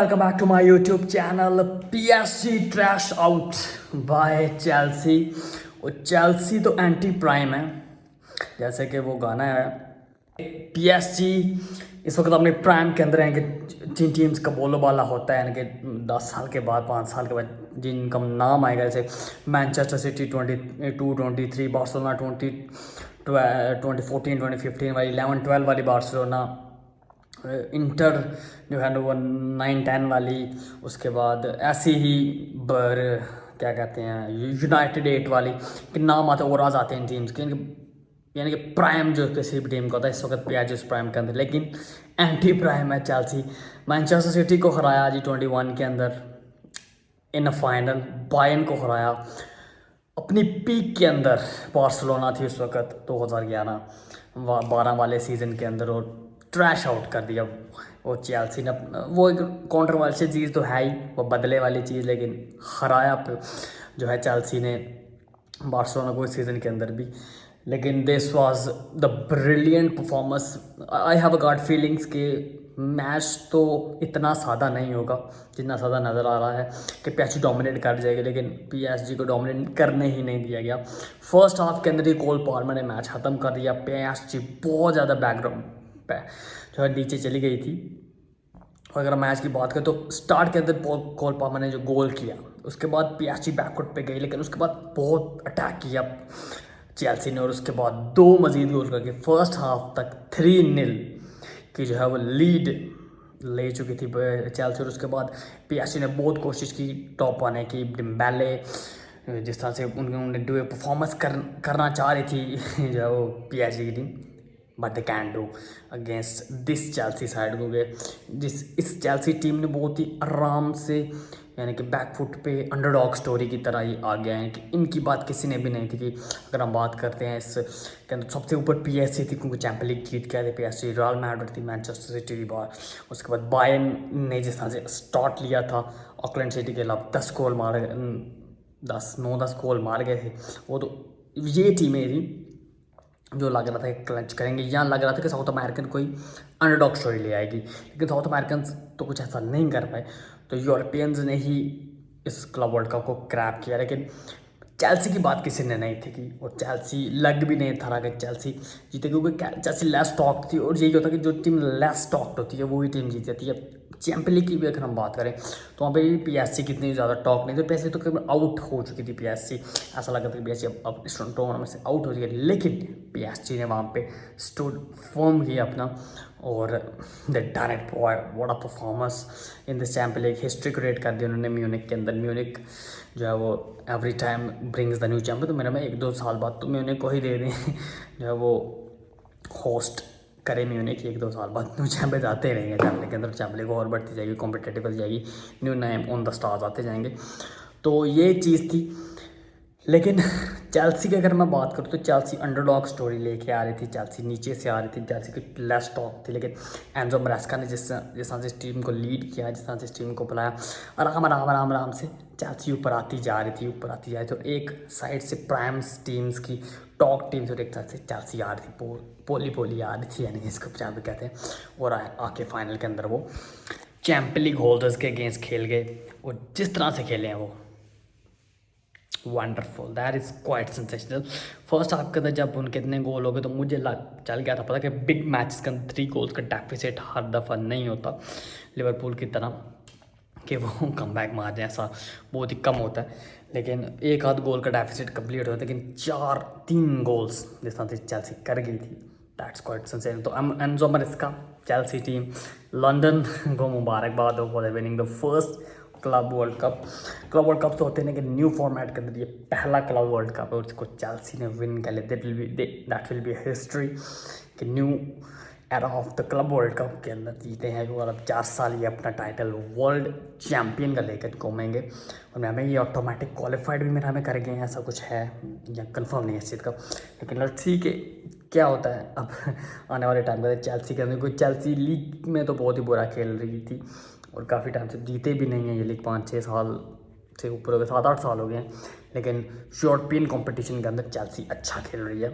Welcome back to my YouTube channel. PSG trash out by Chelsea. और Chelsea तो anti prime है, जैसे कि वो गाना है। PSG इस वक्त अपने प्राइम के अंदर है कि जिन टीम्स का बोलोबाला होता है, यानी कि 10 साल के बाद 5 साल के बाद जिनका नाम आएगा, जैसे मैनचेस्टर सिटी 22-23, बार्सिलोना 2014 2015 वाली 11-12 वाली बार्सिलोना, इंटर जो है ना वो 9-10 वाली, उसके बाद ऐसी ही क्या कहते हैं यूनाइटेड 8 वाली के नाम आते और आ जाते हैं टीम्स के, यानी कि प्राइम जो किसी भी टीम का होता है इस वक्त PSG उस प्राइम के अंदर, लेकिन एंटी प्राइम है चेल्सी। मैनचेस्टर सिटी को हराया G21 के अंदर इन अ फाइनल, बायर्न को हराया अपनी पीक के अंदर, बार्सिलोना थी उस वक्त 2011-12 वाले सीज़न के अंदर, और ट्रैश आउट कर दिया वो चेल्सी ने। वो एक कॉन्ट्रोवर्शियल चीज़ तो है ही, वो बदले वाली चीज़, लेकिन हराया जो है चेल्सी ने बार्सिलोना को इस सीज़न के अंदर भी। लेकिन this was the brilliant performance. I have a got feelings कि मैच तो इतना सादा नहीं होगा जितना सादा नज़र आ रहा है कि PSG डोमिनेट कर जाएगी, लेकिन PSG को डोमिनेट करने ही नहीं दिया गया। फर्स्ट हाफ के अंदर ही कोल पाल्मर ने मैच ख़त्म कर दिया। PSG बहुत ज़्यादा बैकग्राउंड पे जो है नीचे चली गई थी। और अगर मैच की बात करें तो स्टार्ट के अंदर कोल पाल्मर ने जो गोल किया, उसके बाद PSG बैकवर्ड पे गई, लेकिन उसके बाद बहुत अटैक किया चेल्सी ने, और उसके बाद 2 मजीद गोल करके फर्स्ट हाफ तक 3-0 की जो है वो लीड ले चुकी थी चेल्सी। और उसके बाद PSG ने बहुत कोशिश की टॉप आने की। डिम्बेले जिस तरह से उन्होंने परफॉर्मेंस करना चाह रही थी जो है वो PSG की team, but they can do against this Chelsea side, क्योंकि इस चेल्सी टीम ने बहुत ही आराम से, यानी कि बैकफुट पे अंडरडॉग स्टोरी की तरह ही आ गया है कि इनकी बात किसी ने भी नहीं थी। कि अगर हम बात करते हैं इस के अंदर सबसे ऊपर PSG थी, क्योंकि चैंपियन लीग जीत गए थे PSG, रॉयल मैड्रिड थी, मैनचेस्टर सिटी की बार, उसके बाद बायर्न ने जिस तरह से स्टार्ट लिया था ऑकलैंड सिटी के खिलाफ 10 गोल मारे, 9-10 गोल मार गए थे। वो तो ये टीमें थी जो लग रहा था कि क्लच करेंगे, या लग रहा था कि साउथ अमेरिकन कोई अंडरडॉग स्टोरी ले आएगी, लेकिन साउथ अमेरिकन तो कुछ ऐसा नहीं कर पाए। तो यूरोपियंस ने ही इस क्लब वर्ल्ड कप को क्रैप किया, लेकिन चेल्सी की बात किसी ने नहीं थी की, और चेल्सी लग भी नहीं था कि चेल्सी जीते, क्योंकि चेल्सी लेस टॉक थी। और यही होता है कि जो टीम लेस टॉक्ड होती है वही टीम जीत जाती है। चैंपियन लीग की भी अगर हम बात करें तो वहाँ पे PSG कितनी ज़्यादा टॉक नहीं थी, PSG तो कभी आउट हो चुकी थी। PSG ऐसा लगा था कि PSG अब इस टूर्नामेंट से आउट हो चुकी है, लेकिन PSG ने वहाँ पे स्टूड फॉर्म किया अपना, और the done it boy, what a performance in this champion league. History create कर दी उन्होंने म्यूनिक के अंदर। म्यूनिक जो है वो every time brings the new champion, तो मेरा में 1-2 साल बाद तो म्यूनिक को ही दे दें जो है वो होस्ट करे म्यूनिक, 1-2 साल बाद न्यू चैंपियंस आते रहेंगे चैंपियन के अंदर। चैंपियन को और बढ़ती जाएगी, कॉम्पिटेटिव बढ़ जाएगी, new name on the stars आते जाएंगे। तो ये चीज़ थी। लेकिन चेल्सी की अगर मैं बात करूँ तो चेल्सी अंडरडॉग स्टोरी लेके आ रही थी, चेल्सी नीचे से आ रही थी, चेल्सी की लेस टॉप थी, लेकिन एंजो मरेस्का ने जिस तरह से इस टीम को लीड किया, जिस तरह से इस टीम को बुलाया, आराम से चेल्सी ऊपर आती जा रही थी। तो एक साइड से प्राइम्स टीम्स की टॉप टीम्स, और एक साइड से चेल्सी आ रही थी, पोली आ रही थी, यानी इसको पंजाबी कहते हैं। और आके फाइनल के अंदर वो चैंपियन लीग होल्डर्स के अगेंस्ट खेल गए, और जिस तरह से खेले हैं वो wonderful, that is quite sensational. First half के अंदर जब उनके इतने गोल हो गए तो मुझे चल गया था पता कि बिग मैच के अंदर 3 गोल्स का डेफिसिट हर दफ़ा नहीं होता लिवरपूल की तरह कि वो कम बैक मार जाए, ऐसा बहुत ही कम होता है। लेकिन 1-आध गोल का डेफिसिट कंप्लीट होता है, लेकिन 4-3 गोल्स जिस तरह से चेल्सी कर गई थी, दैट्स क्वाइट सेंसेशनल। तो एंजो मरेस्का, चेल्सी टीम, लंदन को मुबारकबाद हो for winning the first club world cup तो होते हैं, लेकिन न्यू फॉर्मेट के अंदर ये पहला क्लब वर्ल्ड कप है, और उसको चेल्सी ने विन कर लिया। दैट विल बी हिस्ट्री कि new era of the club world cup के अंदर जीते हैं, और अब 4 साल ये अपना टाइटल वर्ल्ड चैम्पियन का लेकर घूमेंगे। और हमें ये ऑटोमेटिक क्वालिफाइड भी मेरा में कर गए हैं, ऐसा कुछ है या कंफर्म नहीं है इस चीज़ का, लेकिन लेट्स सी के क्या होता है अब आने वाले टाइम में। चेल्सी के अंदर कोई चेल्सी लीग में तो बहुत ही बुरा खेल रही थी, और काफ़ी टाइम से जीते भी नहीं हैं ये लीग, 5-6 साल से ऊपर हो गए, 7-8 साल हो गए हैं। लेकिन यूरोपियन कंपटीशन के अंदर चेल्सी अच्छा खेल रही है,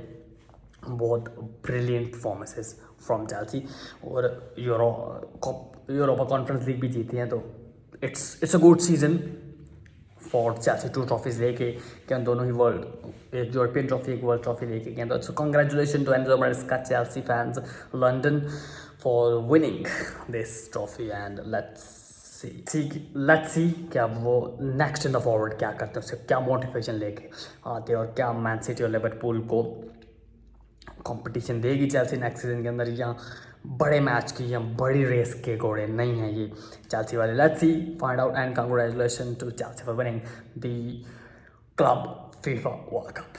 बहुत ब्रिलियंट परफॉर्मेंसेस फ्रॉम चेल्सी। और Euro cup Europa conference league भी जीती हैं, तो it's a good season for Chelsea. 2 trophies लेके क्या दोनों ही वर्ल्ड, एक यूरोपियन ट्रॉफी एक वर्ल्ड ट्रॉफी लेके गए, तो congratulation to Enzo Maresca, Chelsea fans London for winning this trophy. And let's see क्या वो नेक्स्ट इन द फॉरवर्ड क्या करते हैं, उससे क्या मोटिवेशन लेके आते हैं और क्या मैन सिटी और लिवरपूल को कंपटीशन देगी चेल्सी नेक्स्ट सीजन के अंदर, या बड़े मैच की या बड़ी रेस के घोड़े नहीं हैं ये चेल्सी वाले। Let's see find out and congratulation to Chelsea for winning the club FIFA World cup.